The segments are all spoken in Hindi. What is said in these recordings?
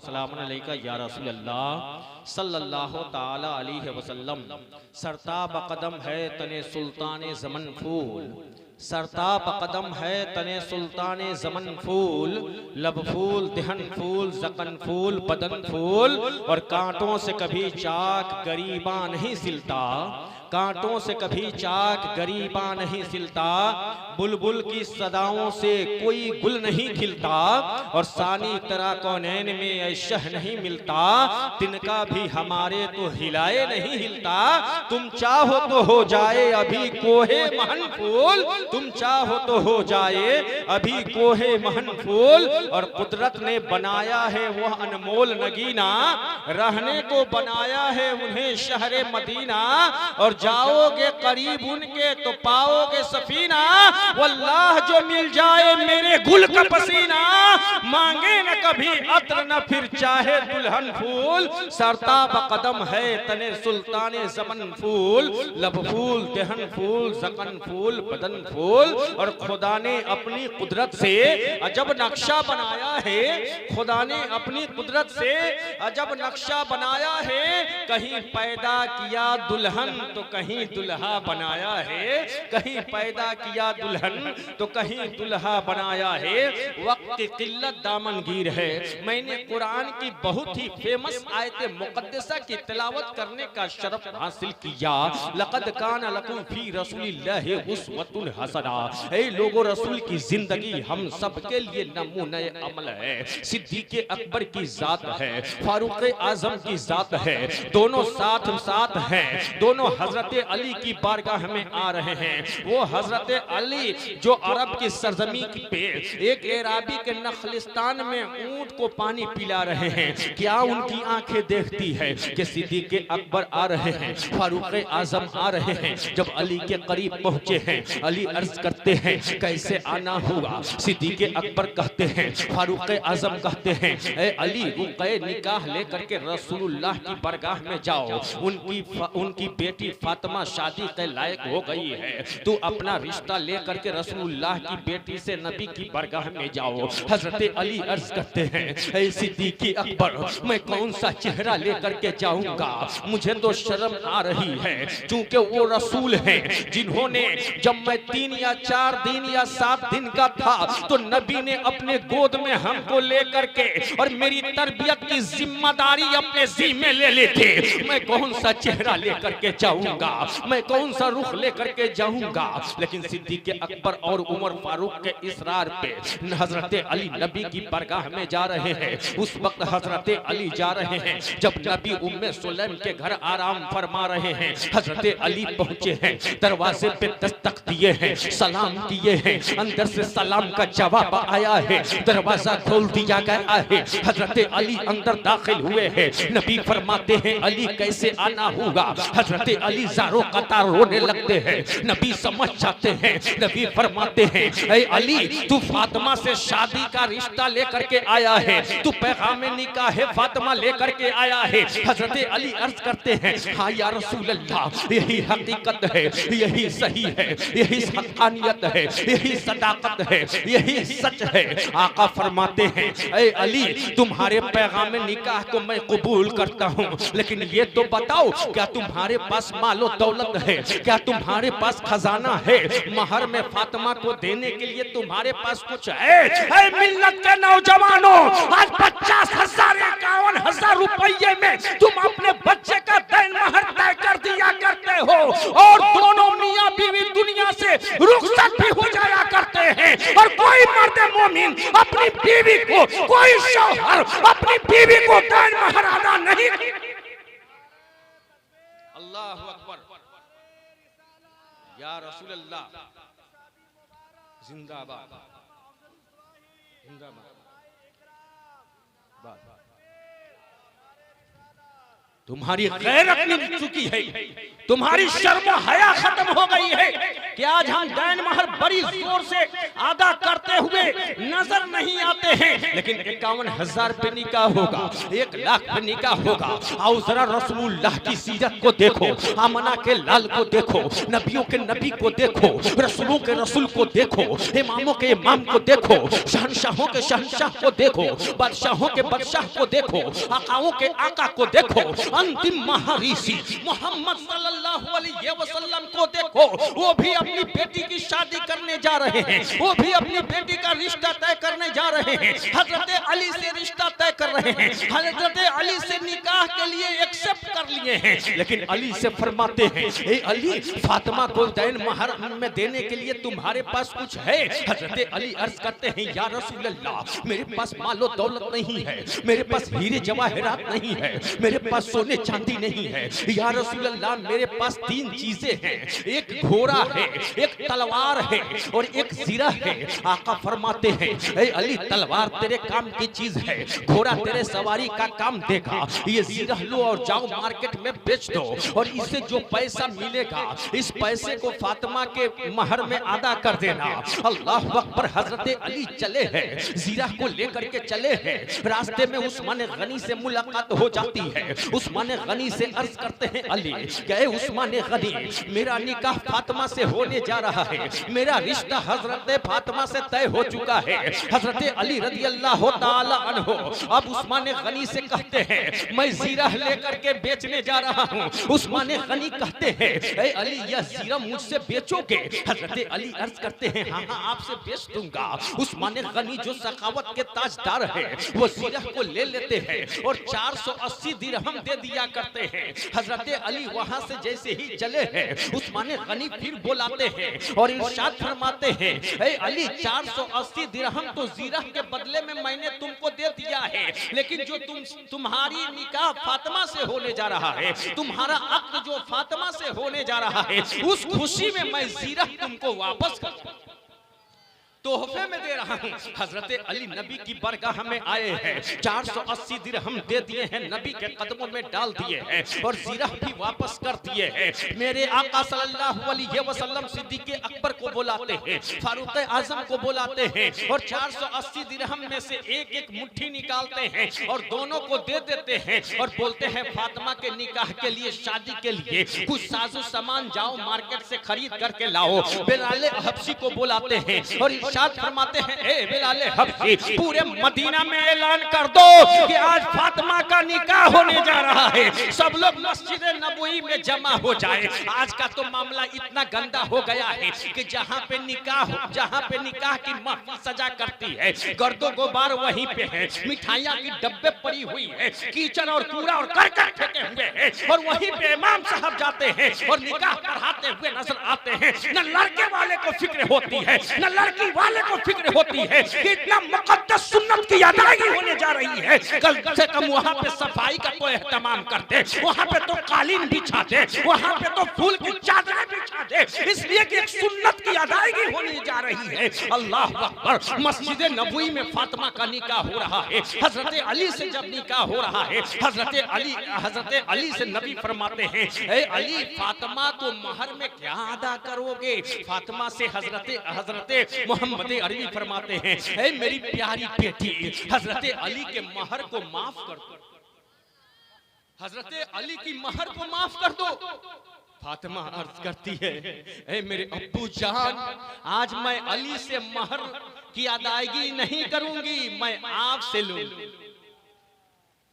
सलाम अलैका या रसूल अल्लाह सल्लल्लाहु ताला अलैहि वसल्लम। सरताब कदम है तने सुल्ताने ज़मन फूल, सरताब कदम है तने सुल्ताने ज़मन फूल, लब फूल दहन फूल ज़कन फूल बदन फूल, और कांटों से कभी चाक गरीबा नहीं सिलता, कांटों से कभी चाक गरीबा नहीं सिलता, बुलबुल की सदाओं से कोई गुल नहीं खिलता, और सानी तरह कौनैन में ऐशह नहीं मिलता, तिनका भी हमारे तो हिलाए नहीं हिलता। तुम चाहो तो हो जाए अभी कोहे महन फूल, तुम चाहो तो हो जाए अभी कोहे महन फूल, और कुदरत ने बनाया है वह अनमोल नगीना, रहने को बनाया है उन्हें शहरे मदीना, और जाओगे करीब उनके तो पाओगे सफीना, वल्लाह जो मिल जाए मेरे गुल का पसीना, मांगे न कभी अत्र न फिर चाहे दुल्हन फूल, सरताब कदम है तने सुल्ताने ज़मन फूल, लब फूल दहन फूल ज़कन फूल बदन फूल, और खुदा ने अपनी कुदरत से अजब नक्शा बनाया है, खुदा ने अपनी कुदरत से अजब नक्शा बनाया है, कहीं पैदा किया दुल्हन तो कहीं दुल्हा बनाया है, कहीं पैदा किया दुल्हन तो कहीं दुल्हा बनाया है। वक्त की किल्लत दामनगीर है। मैंने कुरान की बहुत ही फेमस आयत मुकद्दसा की तिलावत करने का शरफ हासिल किया। लक़द कान लकुम फी रसूलिल्लाहि उस्वतुन हसना। ऐ लोगों, रसूल की जिंदगी हम सब के लिए नमूने अमल है। सिद्दीक़ अकबर की जात है, फारूक आजम की जात है, दोनों साथ साथ हैं, दोनों हजरत अली की बारगाह में आ रहे हैं। वो हजरत अली जो अरब की सरजमीन पे एक एराबी के नखलिस्तान में ऊंट को पानी पिला रहे हैं, क्या उनकी आंखें देखती है कि सिद्दीक़ अकबर आ रहे हैं, फारूक आजम आ रहे हैं। जब अली के करीब पहुंचे हैं, अली अर्ज करते हैं कैसे आना हुआ। सिद्दीक़ अकबर कहते हैं, फारूक आजम कहते हैं, ए अली रुक़े निकाह लेकर के रसूलुल्लाह की बारगाह में जाओ, उनकी बेटी फातिमा शादी के लायक हो गई है, तू अपना रिश्ता लेकर के रसूलुल्लाह की बेटी से नबी की बारगाह में जाओ। हजरत अली अर्ज करते हैं, ऐ सिद्दीक़ अकबर, मैं कौन सा चेहरा लेकर के जाऊंगा, मुझे तो शर्म आ रही है, क्योंकि वो रसूल हैं जिन्होंने जब मैं 3 या 4 दिन या 7 दिन का था तो नबी ने अपने गोद में हमको लेकर के और मेरी तरबियत की जिम्मेदारी अपने ज़िम्मे ले ली थी। मैं कौन सा चेहरा लेकर के जाऊंगा, मैं कौन सा रुख लेकर के जाऊंगा। लेकिन सिद्दीक़ अकबर और उमर फारूक के इसरार पे हजरत अली नबी की बारगाह में जा रहे हैं। उस वक्त हजरत अली जा रहे हैं जब नबी उम्मे सुलैम के घर आराम फरमा रहे हैं। हजरत अली पहुंचे हैं, दरवाजे पे दस्तक दिए हैं, सलाम किए हैं, अंदर से सलाम का जवाब आया है, दरवाजा खोल दिया गया है। हजरत अली अंदर दाखिल हुए हैं। नबी फरमाते हैं, अली कैसे आना होगा। हजरत अली ज़ारो कतार रोने लगते हैं। नबी समझ जाते हैं। नबी फरमाते हैं, ऐ अली तू फातिमा से शादी का रिश्ता लेकर के आया है, तू पैगाम निकाह फातिमा लेकर के आया है। हजरत अली अर्ज करते हैं, हाँ या रसूल अल्लाह, यही हकीकत है, यही सही है, यही हक़ानियत है, यही सदाकत है, यही सच है। आका फरमाते हैं, ऐ अली तुम्हारे पैगाम निकाह को मैं कबूल करता हूँ, लेकिन ये तो बताओ क्या तुम्हारे पास मालो दौलत है, क्या तुम्हारे पास खजाना है, महर में फातिमा को देने के लिए तुम्हारे पास कुछ है? ऐ मिल्लत के नौजवानों, आज 50,000 51,000 रुपये में तुम अपने बच्चे का दैन महर तय कर दिया करते हो, और दोनों मियां बीवी दुनिया से रुखसत भी हो जाया करते हैं, और कोई मर्द मोमिन अपनी बीवी को, कोई शौहर अपनी बीवी को दैन महर अदा नहीं। अल्लाहु अकबर, या रसूल अल्लाह, जिंदाबाद जिंदाबाद। तुम्हारी गैरत मिट चुकी है, तुम्हारी शर्म हया खत्म हो गई है कि आज हम दैन महर बड़ी जोर से अदा करते हुए नजर नहीं आते हैं, लेकिन 51,000 पे निकाह होगा, 1 लाख पे निकाह होगा। आओ जरा रसूलुल्लाह की सीरत को देखो, आमना के लाल को देखो, नबियों के नबी को देखो, रसूलों के रसूल को देखो, इमामों के इमाम को देखो, शहंशाहों के शहंशाह को देखो, बादशाहों के बादशाह को देखो, आकाओं के आका को देखो, अंतिम महाऋषि मोहम्मद सल्लल्लाहु अलैहि वसल्लम को देखो। वो भी अपनी बेटी की शादी करने जा रहे हैं, वो भी अपनी बेटी का रिश्ता तय करने जा रहे हैं, हजरत अली से रिश्ता तय कर रहे हैं, हजरत अली से निकाह के लिए एक्सेप्ट कर लिए हैं। लेकिन अली से फरमाते हैं, ए अली, फातिमा को दैन महर में देने के लिए तुम्हारे पास कुछ है? हजरत अली अर्ज करते हैं, या रसूल अल्लाह, मेरे पास मालो दौलत नहीं है, मेरे पास हीरे जवाहरात नहीं है, मेरे पास सोने चांदी नहीं है। या रसूल अल्लाह, मेरे पास 3 चीजें हैं, एक घोड़ा है, एक तलवार है और एक ज़िरा है। आका फरमाते हैं, ए अली, तलवार तेरे काम की चीज है, घोड़ा तेरे सवारी का काम देगा, ये ज़िरा लो और जाओ मार्केट में बेच दो, और इससे जो पैसा मिलेगा इस पैसे को फातिमा के महर में अदा कर देना। अल्लाह अकबर। हजरत अली चले हैं, ज़िरा को लेकर के चले हैं। रास्ते में उस्मान गनी से मुलाकात हो जाती है। उस्मान गनी से अर्ज करते हैं, अली, क्या उस्मान गनी, मेरा निकाह फातिमा से होने जा रहा है, मेरा रिश्ता हजरत फातिमा से तय हो चुका है। हजरत अली रज़ी अल्लाह ताला अन्हु अब उस्मान गनी से कहते हैं, मैं ज़िरा लेकर के बेचने जा रहा हूँ। उस्मान गनी कहते हैं, ए अली, यह ज़िरा मुझसे बेचोगे? हजरत अली अर्ज करते हैं, हाँ हाँ, आपसे बेच दूंगा। उस्मान गनी जो सखावत के ताजदार है, वो ज़िरा को ले लेते हैं और 480 दिरहम दे दिया करते हैं। हजरत अली वहां से जैसे ही चले हैं, उस्मान गनी फिर बुलाते हैं और इरशाद फरमाते हैं, ए अली, 480 दिरहम तो ज़िरा के बदले में मैंने तुमको दे दिया है, लेकिन जो तुम्हारी निकाह फातिमा से होने जा रहा है, तुम्हारा अक्द जो फातिमा से होने जा रहा है, उस खुशी में मैं ज़िरा तुमको वापस कर तोहफे में दे रहा हूँ। हजरत अली नबी की बरगाह में आए हैं, 480 दिरहम दे दिए हैं, नबी के कदमों में डाल दिए हैं और ज़िरा भी वापस कर दिए हैं। मेरे आका सल्लल्लाहु अलैहि वसल्लम सिद्दीक़ अकबर को बुलाते हैं, फारूक आजम को बुलाते हैं और 480 दिरहम में से एक एक मुट्ठी निकालते हैं और दोनों को दे देते हैं और बोलते हैं, फातिमा के निकाह के लिए, शादी के लिए कुछ साजो सामान जाओ मार्केट से खरीद करके लाओ। बिलाल हबशी को बुलाते हैं और इरशाद फरमाते हैं, ए बिलाल हबशी, पूरे मदीना में ऐलान कर दो कि आज फातिमा का निकाह होने जा रहा है, सब लोग मस्जिद नबवी में जमा हो जाए। आज का तो मामला इतना गंदा हो गया है कि जहाँ पे निकाह की महफिल सजा करती है, गर्दो गुबार वहीं पे है, मिठाइयाँ की डब्बे पड़ी हुई है, कीचड़ और कूड़ा और करकट फेंके हुए हैं और वहीं पे इमाम साहब जाते हैं और निकाह पढ़ाते हुए नजर आते हैं। न लड़के वाले को फिक्र होती है, न लड़की वाले को फिक्र होती है कि इतना मुकद्दस सुन्नत की अदायगी होने जा रही है, कल से कम वहाँ पे सफाई का तो एहतमाम करते, वहाँ पे तो कालीन बिछाते, वहाँ पे तो फूल की चादरें बिछाते, इसलिए कि एक सुन्नत की अदायगी होने जा रही है। अल्लाह अकबर। मस्जिद नबवी में फातिमा का निकाह हो रहा है, हजरत अली से जब निकाह हो रहा है, हजरत अली से नबी फरमाते हैं, ए अली, फातिमा को महर में क्या अदा करोगे? फातिमा से हजरत मोहम्मद अरबी फरमाते हैं, ए मेरी प्यारी बेटी, हजरत अली के महर को माफ कर दो, हजरत अली की महर को माफ कर दो। फातिमा अर्ज करती है, ए मेरे अब्बू जान, आज मैं अली से महर की अदायगी नहीं करूंगी, मैं आपसे लूंगी।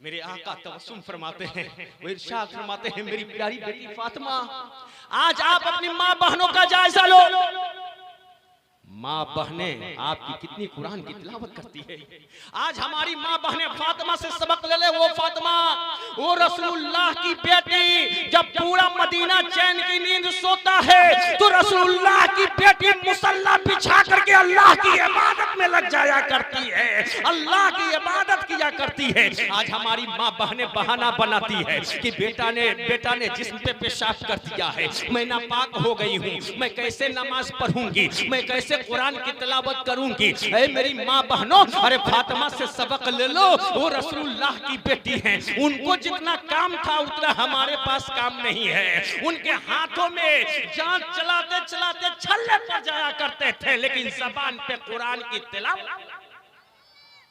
मेरे आका तबस्सुम फरमाते हैं, वो इरशाद फरमाते हैं, मेरी प्यारी बेटी फातिमा, आज आप अपनी माँ बहनों का जायजा लो। माँ बहनें आपकी कितनी कुरान की तिलावत करती है। आज हमारी माँ बहनें फातिमा से सबक ले ले। वो फातिमा, वो रसूलुल्लाह की बेटी, जब पूरा मदीना चैन की नींद सोता होता है तो रसूलुल्लाह की बेटी मुसल्ला बिछा करके अल्लाह की इबादत में लग जाया करती है, अल्लाह की इबादत किया करती है। आज हमारी माँ बहनें बहाना बनाती है कि बेटा ने जिस्म पे पेशाब कर दिया है, मैं नापाक हो गई हूँ, मैं कैसे नमाज पढ़ूंगी, मैं कैसे कुरान की तिलावत करूंगी। ऐ मेरी माँ बहनों, अरे फातिमा से सबक ले लो, वो रसूलुल्लाह की बेटी हैं, उनको जितना काम था उतना हमारे पास काम नहीं है। उनके हाथों में जान चलाते चलाते छल्ले पड़ जाया करते थे, लेकिन ज़बान पे कुरान की तिलावत।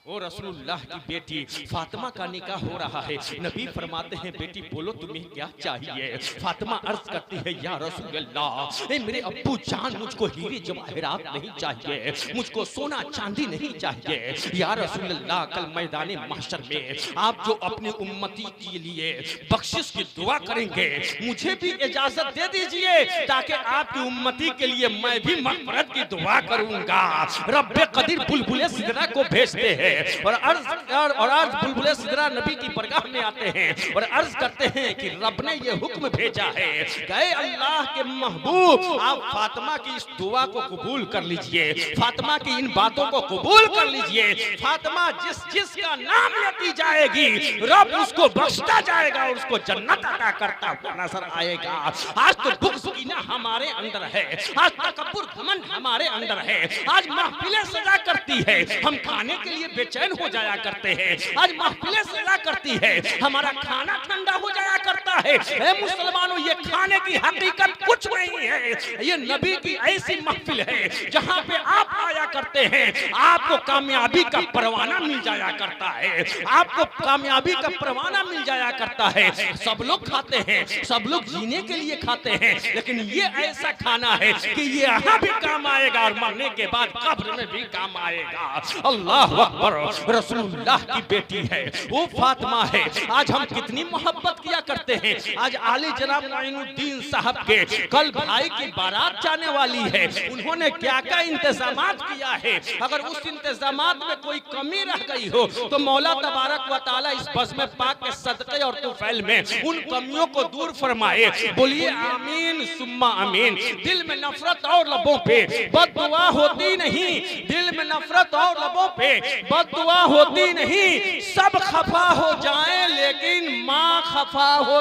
वो रसूलुल्लाह की बेटी फातिमा का निकाह हो रहा है। नबी फरमाते हैं, बेटी बोलो तुम्हें क्या चाहिए। फातिमा अर्ज करती है, या रसूलुल्लाह, मेरे अब्बू जान मुझको हीरे जवाहरात नहीं चाहिए, मुझको सोना चांदी नहीं चाहिए। या रसूलुल्लाह, कल मैदान महशर में आप जो अपनी उम्मती के लिए बख्शिश की दुआ करेंगे, मुझे भी इजाजत दे दीजिए ताकि आपकी उम्मती के लिए मैं भी मग़फ़िरत की दुआ करूंगा। रब्बे कदीर बुलबुले सिदरा को भेजते हैं और अर्ज बुलबुले सिदरा नबी की बरगाह में आते हैं और अर्ज करते हैं कि रब ने ये हुक्म भेजा है, गए अल्लाह के महबूब, आप फातिमा की इस दुआ को कबूल कर लीजिए, फातिमा की इन बातों को कबूल कर लीजिए। फातिमा जिसका नाम लेती जाएगी रब उसको बख्शता जाएगा और उसको जन्नत अता करता हुआ नजर आएगा। आज तो बुग़्ज़ कीना हमारे अंदर है, आज तकब्बुर घमंड हमारे अंदर है, आज महफिलें सजा करती है, हम खाने के लिए बेचैन हो जाया करते हैं, आज महफिलें सजा करती है, हमारा खाना ठंडा हो जाया करता है। ऐ मुसलमानों, ये खाने की हकीकत कुछ नहीं है, ये नबी की ऐसी महफिल है जहां पे आप आया करते हैं, आपको कामयाबी का परवाना मिल जाया करता है, आपको कामयाबी का परवाना मिल जाया करता है। सब लोग खाते हैं, सब लोग जीने के लिए खाते हैं, लेकिन ये ऐसा खाना है कि ये यहाँ भी काम आएगा और मरने के बाद कब्र में भी काम आएगा। अल्लाह अकबर, रसूलुल्लाह की बेटी है, वो फातिमा है। आज हम कितनी मोहब्बत किया करते हैं। आज आली जनाब मोइनुद्दीन साहब के कल भाई की बारात जाने वाली है, उन्होंने क्या क्या इंतजामात किया है। अगर उस इंतजामात में कोई कमी रह गई हो तो मौला तबारक व तआला इस बज़्म पाक के सदक़े और तुफ़ैल में उन कमियों को दूर फरमाए। बोलिए आमीन सुम्मा आमीन। दिल में नफरत और लबों पे बददुआ होती नहीं, दिल में नफरत और लबों पे बददुआ होती नहीं, सब खफा हो जाएं लेकिन माँ खफा हो।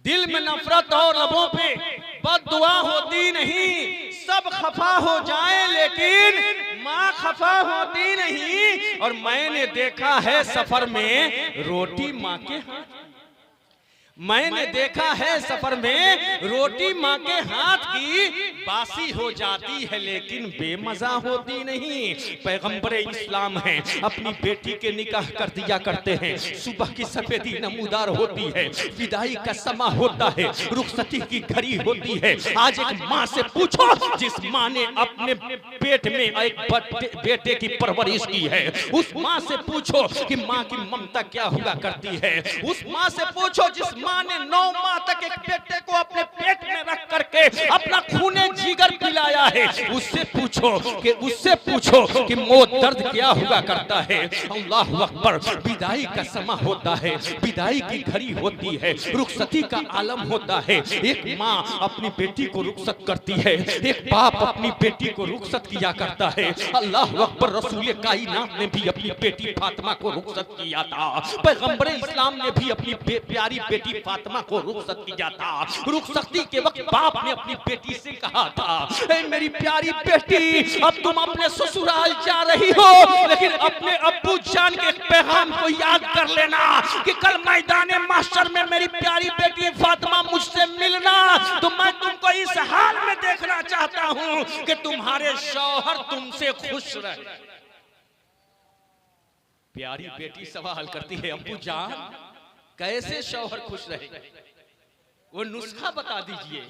दिल में नफरत और लबों पे बददुआ होती नहीं, सब खफा हो जाएं लेकिन माँ खफा होती नहीं। और मैंने देखा है सफर में रोटी माँ के हाथ, मैंने देखा है सफर में रोटी माँ के हाथ की बासी हो जाती है लेकिन बेमजा होती नहीं। पैगंबर इस्लाम है, अपनी बेटी के निकाह कर दिया करते हैं, सुबह की सफेदी नमूदार होती है, विदाई का समा होता है, रुखसती की घड़ी होती है। आज एक माँ से पूछो जिस माँ ने अपने पेट में एक बेटे की परवरिश की है, उस माँ से पूछो कि माँ की ममता क्या हुआ करती है। उस माँ से पूछो जिस माँ ने 9 माह तक एक बेटे को अपने पेट में रख करके अपना खूने जिगर पिलाया है, उससे पूछो कि मौत दर्द क्या हुआ करता है। अल्लाह अकबर। विदाई का समा होता है, विदाई की घड़ी होती है, रुखसती का आलम होता है। एक माँ अपनी बेटी को रुखसत करती है, एक बाप अपनी बेटी को रुखसत किया करता है। अल्लाह अकबर। रसूल कायनात ने भी अपनी बेटी फातिमा को रुखसत किया था, पैगंबर इस्लाम ने भी अपनी प्यारी बेटी फातिमा को रुखसत किया था। रुखसती के वक्त बाप ने अपनी बेटी से कहा था, ऐ मेरी प्यारी बेटी, अब तुम अपने ससुराल जा रही हो, लेकिन अपने अब्बू जान के पैगाम को याद कर लेना कि कल मैदान महशर में मेरी प्यारी बेटी फातिमा मुझसे मिलना तो मैं तुमको इस हाल में देखना चाहता हूँ कि तुम्हारे शौहर तुमसे खुश रहे। प्यारी बेटी सवाल करती है, अब्बू जान कैसे शौहर खुश रहे, वो नुस्खा बता दीजिए।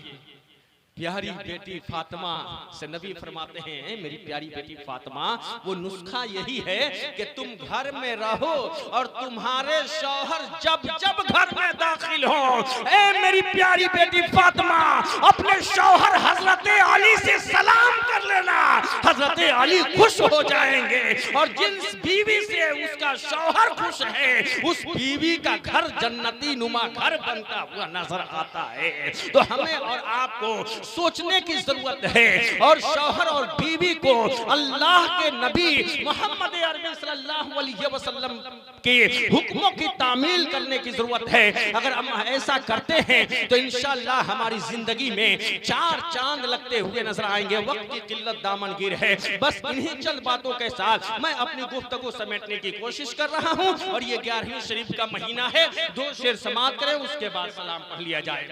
प्यारी बेटी फातिमा से नबी फरमाते हैं, मेरी प्यारी बेटी फातिमा, वो नुस्खा यही है कि तुम घर में रहो और तुम्हारे शौहर जब जब घर में दाखिल हो, ए मेरी प्यारी बेटी फातिमा, अपने शौहर हजरत अली से सलाम कर लेना। हजरत अली खुश हो जाएंगे और जिस बीवी से उसका शौहर खुश है, उस बीवी का घर जन्नती नुमा घर बनता हुआ नजर आता है। तो हमें और आपको सोचने की जरूरत है और शौहर और बीवी को अल्लाह के नबी मोहम्मद अरबी सल्लल्लाहु अलैहि वसल्लम के हुक्मों की तामील करने की जरूरत है। अगर हम ऐसा करते हैं तो इंशाअल्लाह हमारी जिंदगी में 4 चांद लगते हुए नजर आएंगे। वक्त की किल्लत दामनगीर है। बस इन्हीं चंद बातों के साथ मैं अपनी गुफ्तगू समेटने की कोशिश कर रहा हूं और ये 11वीं शरीफ का महीना है। 2 शेर समाप्त करें, उसके बाद सलाम पढ़ लिया जाए।